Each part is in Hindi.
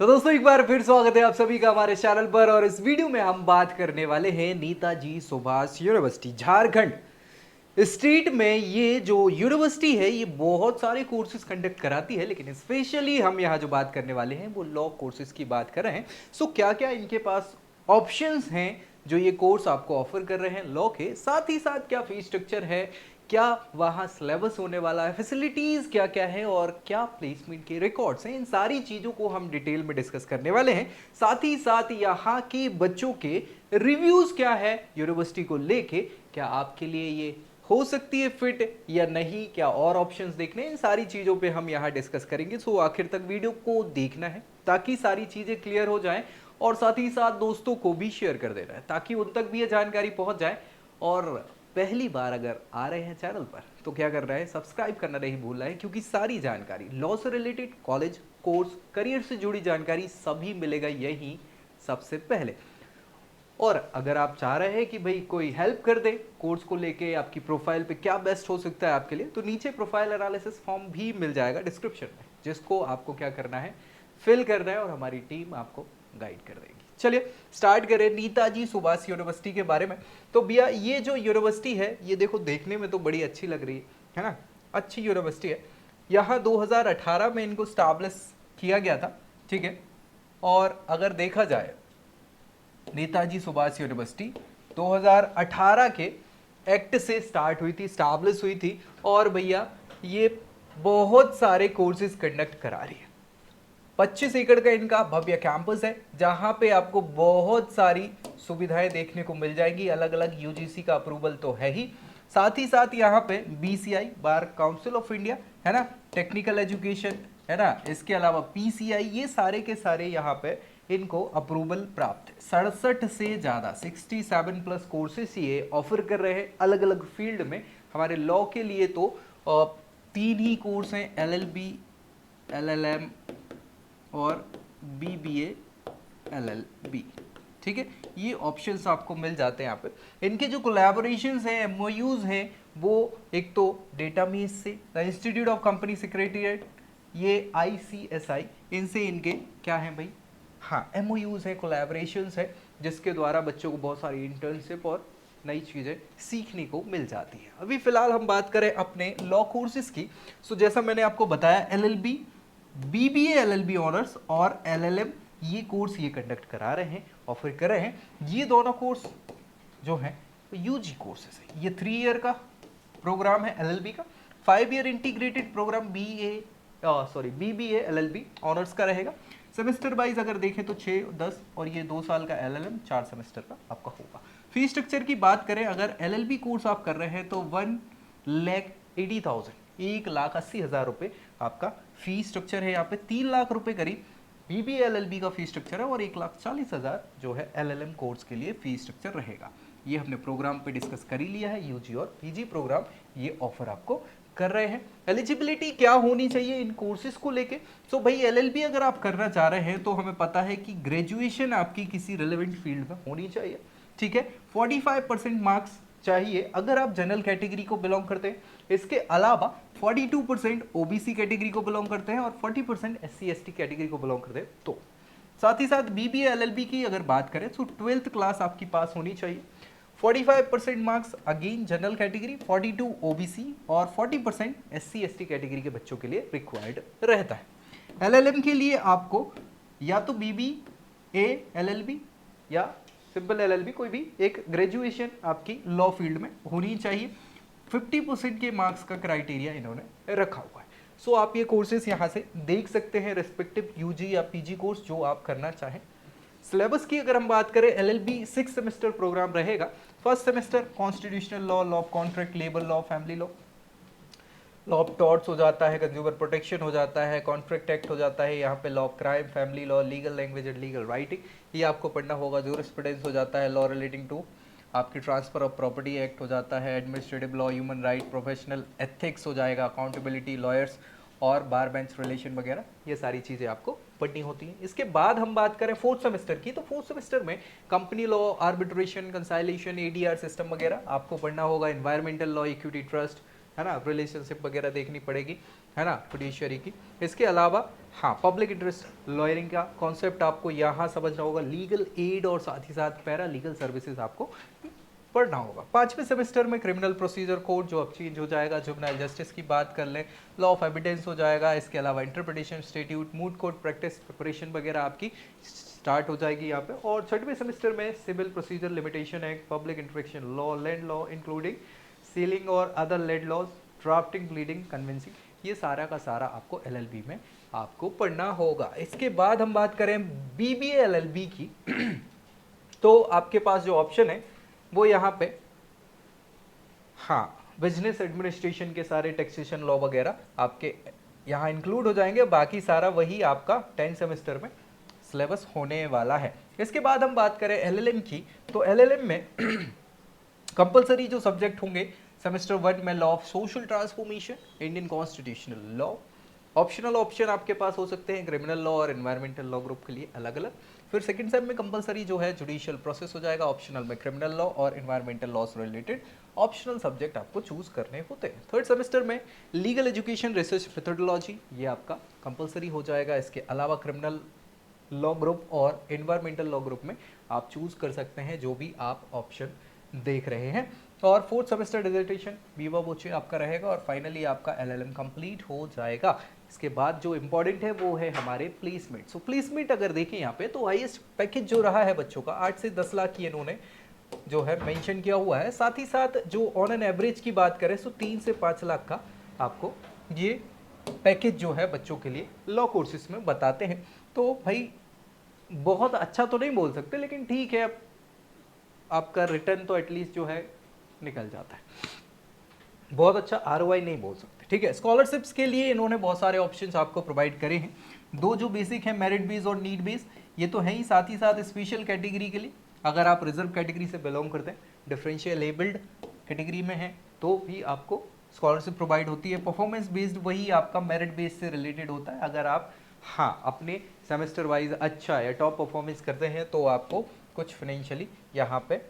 तो दोस्तों एक बार फिर स्वागत है आप सभी का हमारे चैनल पर। और इस वीडियो में हम बात करने वाले हैं नेताजी सुभाष यूनिवर्सिटी झारखंड स्टेट में। ये जो यूनिवर्सिटी है ये बहुत सारे कोर्सेज कंडक्ट कराती है, लेकिन स्पेशली हम यहाँ जो बात करने वाले हैं वो लॉ कोर्सेज की बात कर रहे हैं। सो क्या क्या इनके पास ऑप्शंस हैं जो ये कोर्स आपको ऑफर कर रहे हैं लॉ के, साथ ही साथ क्या फीस स्ट्रक्चर है, क्या वहाँ सिलेबस होने वाला है, फैसिलिटीज़ क्या क्या है और क्या प्लेसमेंट के रिकॉर्ड्स हैं, इन सारी चीज़ों को हम डिटेल में डिस्कस करने वाले हैं। साथ ही साथ यहाँ के बच्चों के रिव्यूज़ क्या है यूनिवर्सिटी को लेके, क्या आपके लिए ये हो सकती है फिट या नहीं, क्या और ऑप्शंस देखने, इन सारी चीज़ों पे हम यहाँ डिस्कस करेंगे। सो आखिर तक वीडियो को देखना है ताकि सारी चीज़ें क्लियर हो जाएं, और साथ ही साथ दोस्तों को भी शेयर कर देना है ताकि उन तक भी ये जानकारी पहुंच जाए। और पहली बार अगर आ रहे हैं चैनल पर तो क्या कर रहे हैं, सब्सक्राइब करना नहीं भूलना है, क्योंकि सारी जानकारी लॉ से रिलेटेड, कॉलेज, कोर्स, करियर से जुड़ी जानकारी सभी मिलेगा यही सबसे पहले। और अगर आप चाह रहे हैं कि भाई कोई हेल्प कर दे कोर्स को लेके, आपकी प्रोफाइल पे क्या बेस्ट हो सकता है आपके लिए, तो नीचे प्रोफाइल एनालिसिस फॉर्म भी मिल जाएगा डिस्क्रिप्शन में, जिसको आपको क्या करना है, फिल करना है और हमारी टीम आपको गाइड कर देगी। चलिए स्टार्ट करें नेताजी सुभाष यूनिवर्सिटी के बारे में। तो भैया ये जो यूनिवर्सिटी है ये देखो देखने में तो बड़ी अच्छी लग रही है ना, अच्छी यूनिवर्सिटी है। यहाँ 2018 में इनको स्टैब्लिश किया गया था, ठीक है। और अगर देखा जाए नेताजी सुभाष यूनिवर्सिटी 2018 के एक्ट से स्टार्ट हुई थी, स्टैब्लिश हुई थी, और भैया ये बहुत सारे कोर्सेज कंडक्ट करा रही है। 25 एकड़ का इनका भव्य कैंपस है जहां पे आपको बहुत सारी सुविधाएं देखने को मिल जाएगी। अलग अलग यूजीसी का अप्रूवल तो है ही, साथ ही साथ यहाँ पे BCI bar council of India है ना, टेक्निकल एजुकेशन है ना, इसके अलावा पीसीआई, ये सारे के सारे यहाँ पे इनको अप्रूवल प्राप्त है। 67 से ज़्यादा 67 प्लस कोर्सेस ये ऑफर कर रहे हैं अलग अलग फील्ड में। हमारे लॉ के लिए तो 3 ही कोर्स हैं, एलएलबी, एलएलएम और बीबीए एलएलबी, ठीक है। ये ऑप्शंस आपको मिल जाते हैं यहाँ पे। इनके जो कोलैबोरेशंस हैं, एमओयूज हैं, वो एक तो डेटाबेस से, the institute of company secretariat, ये आईसीएसआई, इनसे इनके क्या है भाई, हाँ एमओयूज है, कोलैबोरेशंस है, जिसके द्वारा बच्चों को बहुत सारी इंटर्नशिप और नई चीज़ें सीखने को मिल जाती है। अभी फिलहाल हम बात करें अपने लॉ कोर्सेज की। सो जैसा मैंने आपको बताया, एलएलबी, बीबीए एलएलबी ऑनर्स और एलएलएम, ये कोर्स ये कंडक्ट करा रहे हैं, ऑफर कर रहे हैं। ये दोनों कोर्स जो हैं यूजी कोर्सेज है। ये 3 ईयर का प्रोग्राम है एलएलबी का, 5 year integrated programme BBA LLB honours का रहेगा। सेमेस्टर वाइज अगर देखें तो 6, 10 और ये 2 साल का एलएलएम 4 सेमेस्टर का आपका होगा। फीस स्ट्रक्चर की बात करें, अगर एलएलबी कोर्स आप कर रहे हैं तो 1,80,000 1,80,000 रुपये आपका फीस स्ट्रक्चर है। यहाँ पे 3 लाख रुपए करीब बीबीए एलएलबी का फीस स्ट्रक्चर है, और 1,40,000 जो है एलएलएम कोर्स के लिए फीस स्ट्रक्चर रहेगा। ये हमने प्रोग्राम पे डिस्कस कर ही लिया है, यूजी और पीजी प्रोग्राम ये ऑफर आपको कर रहे हैं। एलिजिबिलिटी क्या होनी चाहिए इन कोर्सेज को लेके, सो भाई एलएलबी अगर आप करना चाह रहे हैं तो हमें पता है कि ग्रेजुएशन आपकी किसी रिलेवेंट फील्ड में होनी चाहिए, ठीक है। 45% मार्क्स चाहिए अगर आप जनरल कैटेगरी को बिलोंग करते हैं। इसके अलावा 42% ओबीसी कैटेगरी को बिलोंग करते हैं और 40% एससी एसटी कैटेगरी को बिलोंग करते हैं। तो साथ ही साथ बीबीए एलएलबी की अगर बात करें तो 12th क्लास आपकी पास होनी चाहिए। 45% marks again general category, 42 OBC और 40% एससी एसटी कैटेगरी के बच्चों के लिए रिक्वायर्ड रहता है। एलएलएम के लिए आपको या तो बीबीए एलएलबी या सिंपल एलएलबी, कोई भी एक ग्रेजुएशन आपकी लॉ फील्ड में होनी चाहिए। 50% के मार्क्स का क्राइटेरिया इन्होंने रखा हुआ है। सो आप ये कोर्सेज यहाँ से देख सकते हैं, रेस्पेक्टिव यूजी या पीजी कोर्स जो आप करना चाहें। सिलेबस की अगर हम बात करें, एलएलबी 6 सेमेस्टर प्रोग्राम रहेगा। First semester constitutional law, law of contract, labour law, family law, law of torts हो जाता है, कंज्यूमर प्रोटेक्शन हो जाता है, कॉन्ट्रैक्ट एक्ट हो जाता है, यहाँ पे law of crime, family law, legal language and legal writing ये आपको पढ़ना होगा। जूरिस्प्रूडेंस हो जाता है, लॉ रिलेटिंग टू आपकी ट्रांसफर ऑफ प्रॉपर्टी एक्ट हो जाता है, administrative law, human right, professional ethics हो जाएगा, अकाउंटेबिलिटी, लॉयर्स और बार बेंच रिलेशन वगैरह, ये सारी चीज़ें आपको पढ़नी होती हैं। इसके बाद हम बात करें फोर्थ सेमेस्टर की, तो फोर्थ सेमेस्टर में company law, arbitration, conciliation, ADR system वगैरह आपको पढ़ना होगा। एनवायरमेंटल लॉ, इक्विटी ट्रस्ट है ना, रिलेशनशिप वगैरह देखनी पड़ेगी। है ना, जुडिशरी की। इसके अलावा हाँ, पब्लिक इंटरेस्ट लॉयरिंग का कॉन्सेप्ट आपको यहाँ समझना होगा, लीगल एड और साथ ही साथ पैरा लीगल सर्विसेज आपको पढ़ना होगा। 5वें सेमेस्टर में क्रिमिनल प्रोसीजर कोड जो अब चेंज हो जाएगा, जुवेनाइल जस्टिस की बात कर लें, लॉ ऑफ एविडेंस हो जाएगा। इसके अलावा interpretation statute, moot court practice preparation वगैरह आपकी स्टार्ट हो जाएगी यहाँ पे। और 6वें सेमेस्टर में civil procedure limitation act, public interaction law, land law including ceiling और other land laws, drafting, pleading, conveyancing, ये सारा का सारा आपको एलएलबी में आपको पढ़ना होगा। इसके बाद हम बात करें बीबीए एलएलबी की तो आपके पास जो ऑप्शन है वो यहाँ पे हाँ, बिजनेस एडमिनिस्ट्रेशन के सारे टैक्सेशन लॉ वगैरह आपके यहाँ इंक्लूड हो जाएंगे। बाकी सारा वही आपका 10 सेमेस्टर में सिलेबस होने वाला है। इसके बाद हम बात करें एलएलएम की तो एलएलएम में कंपलसरी जो सब्जेक्ट होंगे सेमेस्टर 1 में law of social transformation, Indian constitutional law. Optional option आपके पास हो सकते हैं क्रिमिनल लॉ और एनवायरमेंटल लॉ ग्रुप के लिए अलग अलग। फिर सेकंड सेम में कंपलसरी जो है जुडिशियल प्रोसेस हो जाएगा, ऑप्शनल में क्रिमिनल लॉ और एनवायरमेंटल लॉ से रिलेटेड ऑप्शनल सब्जेक्ट आपको चूज करने होते हैं। थर्ड सेमेस्टर में लीगल एजुकेशन रिसर्च मेथोडोलॉजी ये आपका कंपलसरी हो जाएगा। इसके अलावा क्रिमिनल लॉ ग्रुप और एनवायरमेंटल लॉ ग्रुप में आप चूज कर सकते हैं जो भी आप ऑप्शन देख रहे हैं। और फोर्थ सेमेस्टर डिसर्टेशन वीवा वोचे आपका रहेगा और फाइनली आपका एलएलएम कंप्लीट हो जाएगा। इसके बाद जो इम्पोर्टेंट है वो है हमारे प्लेसमेंट। सो प्लेसमेंट अगर देखें यहाँ पे तो हाईएस्ट पैकेज जो रहा है बच्चों का 8 से 10 लाख की इन्होंने जो है मेंशन किया हुआ है। साथ ही साथ जो ऑन एन एवरेज की बात करें तो 3 से 5 लाख का आपको ये पैकेज जो है बच्चों के लिए लॉ कोर्सेज में बताते हैं। तो भाई बहुत अच्छा तो नहीं बोल सकते लेकिन ठीक है, आपका रिटर्न तो एटलीस्ट जो है निकल जाता है। बहुत अच्छा आरओआई नहीं बोल सकते, ठीक है। स्कॉलरशिप्स के लिए इन्होंने बहुत सारे ऑप्शंस आपको प्रोवाइड करे हैं। दो जो बेसिक है मेरिट बेस और नीड बेस, ये तो है ही। साथ ही साथ स्पेशल कैटेगरी के लिए अगर आप रिजर्व कैटेगरी से बिलोंग करते हैं, डिफरेंशियल एबल्ड कैटेगरी में है तो भी आपको स्कॉलरशिप प्रोवाइड होती है। परफॉर्मेंस बेस्ड वही आपका मेरिट बेस से रिलेटेड होता है। अगर आप हाँ अपने सेमेस्टर वाइज अच्छा या टॉप परफॉर्मेंस करते हैं तो आपको कुछ फाइनेंशियली यहाँ पे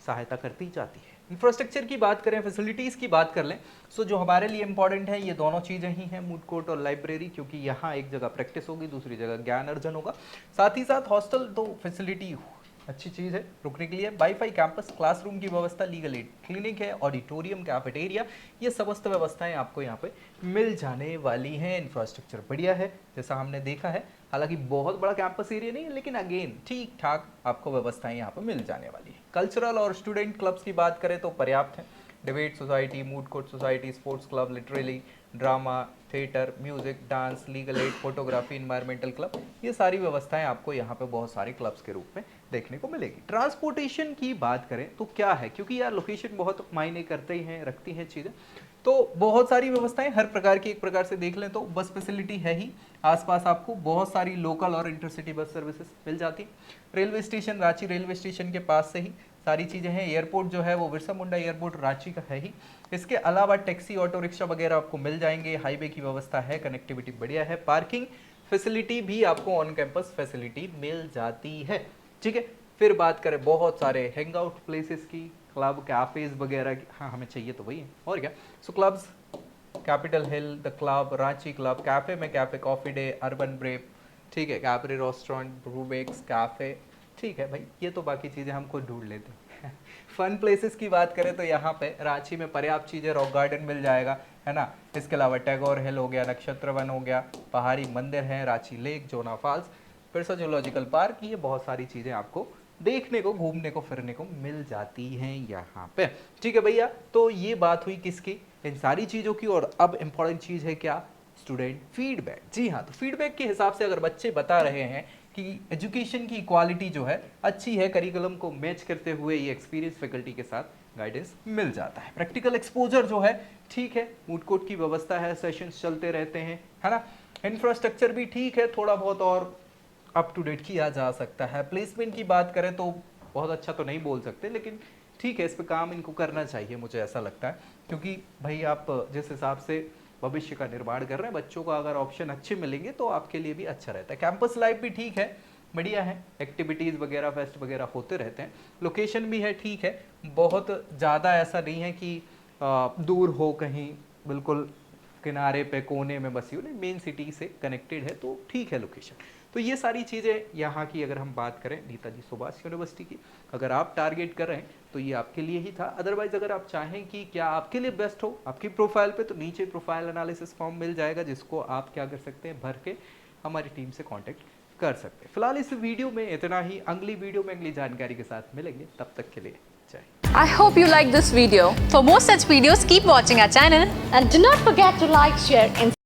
सहायता करती जाती है। इंफ्रास्ट्रक्चर की बात करें, फैसिलिटीज़ की बात कर लें, सो जो हमारे लिए इंपॉर्टेंट है ये दोनों चीज़ें ही हैं, मूड कोर्ट और लाइब्रेरी, क्योंकि यहाँ एक जगह प्रैक्टिस होगी दूसरी जगह ज्ञान अर्जन होगा। साथ ही साथ हॉस्टल तो फैसिलिटी अच्छी चीज़ है रुकने के लिए, वाईफाई कैंपस, क्लासरूम की व्यवस्था, लीगल एड क्लिनिक है, ऑडिटोरियम, कैफेटेरिया, ये समस्त व्यवस्थाएं आपको यहाँ पे मिल जाने वाली हैं। इंफ्रास्ट्रक्चर बढ़िया है जैसा हमने देखा है, हालांकि बहुत बड़ा कैंपस एरिया नहीं है लेकिन अगेन ठीक ठाक आपको व्यवस्थाएं यहाँ पर मिल जाने वाली है। कल्चरल और स्टूडेंट क्लब्स की बात करें तो पर्याप्त है। Debate society, moot court society, sports club, literary, drama, theatre, music, dance, legal aid, photography, environmental club, ये सारी व्यवस्थाएं आपको यहाँ पे बहुत सारे क्लब्स के रूप में देखने को मिलेगी। ट्रांसपोर्टेशन की बात करें तो क्या है, क्योंकि यार लोकेशन बहुत मायने करते ही हैं, रखती हैं चीज़ें, तो बहुत सारी व्यवस्थाएं हर प्रकार की एक प्रकार से देख लें तो बस फैसिलिटी है ही, आसपास आपको बहुत सारी लोकल और इंटरसिटी बस सर्विसेज मिल जाती हैं। Railway station Ranchi railway station के पास से ही सारी चीज़ें हैं। एयरपोर्ट जो है वो बिरसा मुंडा एयरपोर्ट रांची का है ही। इसके अलावा टैक्सी, ऑटो रिक्शा वगैरह आपको मिल जाएंगे। हाईवे की व्यवस्था है, कनेक्टिविटी बढ़िया है, पार्किंग फैसिलिटी भी आपको ऑन कैंपस फैसिलिटी मिल जाती है, ठीक है। फिर बात करें बहुत सारे हैंग आउट प्लेसेस की, क्लब, कैफेज वगैरह की, हाँ हमें चाहिए तो वही है और क्या। So clubs, Capitol Hill, the club, Ranchi club, cafe में cafe coffee day, urban brew, ठीक है, कैपरी रेस्टोरेंट, ब्रूबेक्स कैफे, ठीक है भाई, ये तो बाकी चीज़ें हम खुद ढूंढ लेते हैं। फन प्लेसेस की बात करें तो यहाँ पे रांची में पर्याप्त चीज़ें, रॉक गार्डन मिल जाएगा, है ना। इसके अलावा टैगोर हिल हो गया, नक्षत्र वन हो गया, पहाड़ी मंदिर है, रांची लेक, जोना फॉल्स, बिरसा जूलॉजिकल पार्क, ये बहुत सारी चीज़ें आपको देखने को, घूमने को, फिरने को मिल जाती हैं यहाँ पे, ठीक है भैया। तो ये बात हुई किसकी, इन सारी चीज़ों की। और अब इंपॉर्टेंट चीज़ है क्या, स्टूडेंट फीडबैक। जी हाँ, तो फीडबैक के हिसाब से अगर बच्चे बता रहे हैं कि एजुकेशन की क्वालिटी जो है अच्छी है, करिकुलम को मैच करते हुए ये एक्सपीरियंस फैकल्टी के साथ गाइडेंस मिल जाता है, प्रैक्टिकल एक्सपोजर जो है ठीक है, मूड कोर्ट की व्यवस्था है, सेशंस चलते रहते हैं, है ना। इंफ्रास्ट्रक्चर भी ठीक है, थोड़ा बहुत और अप टू डेट किया जा सकता है। प्लेसमेंट की बात करें तो बहुत अच्छा तो नहीं बोल सकते लेकिन ठीक है, इस पे काम इनको करना चाहिए, मुझे ऐसा लगता है, क्योंकि भाई आप जिस हिसाब से भविष्य का निर्माण कर रहे हैं, बच्चों को अगर ऑप्शन अच्छे मिलेंगे तो आपके लिए भी अच्छा रहता है। कैंपस लाइफ भी ठीक है, बढ़िया है, एक्टिविटीज़ वगैरह, फेस्ट वगैरह होते रहते हैं। लोकेशन भी है ठीक है, बहुत ज़्यादा ऐसा नहीं है कि दूर हो कहीं, बिल्कुल किनारे पे कोने में बसी हो, नहीं मेन सिटी से कनेक्टेड है तो ठीक है लोकेशन। तो ये सारी चीज़ें यहाँ की अगर हम बात करें नेताजी सुभाष यूनिवर्सिटी की, अगर आप टारगेट कर रहे हैं तो ये आपके लिए ही था। अदरवाइज अगर आप चाहें कि क्या आपके लिए बेस्ट हो आपकी प्रोफाइल पे, तो नीचे प्रोफाइल एनालिसिस फॉर्म मिल जाएगा जिसको आप क्या कर सकते हैं, भर के हमारी टीम से कॉन्टेक्ट कर सकते हैं। फिलहाल इस वीडियो में इतना ही, अगली वीडियो में अगली जानकारी के साथ मिलेंगे, तब तक के लिए जय। I hope you like this video. For more such videos, keep watching our channel. And do not forget to like, share, and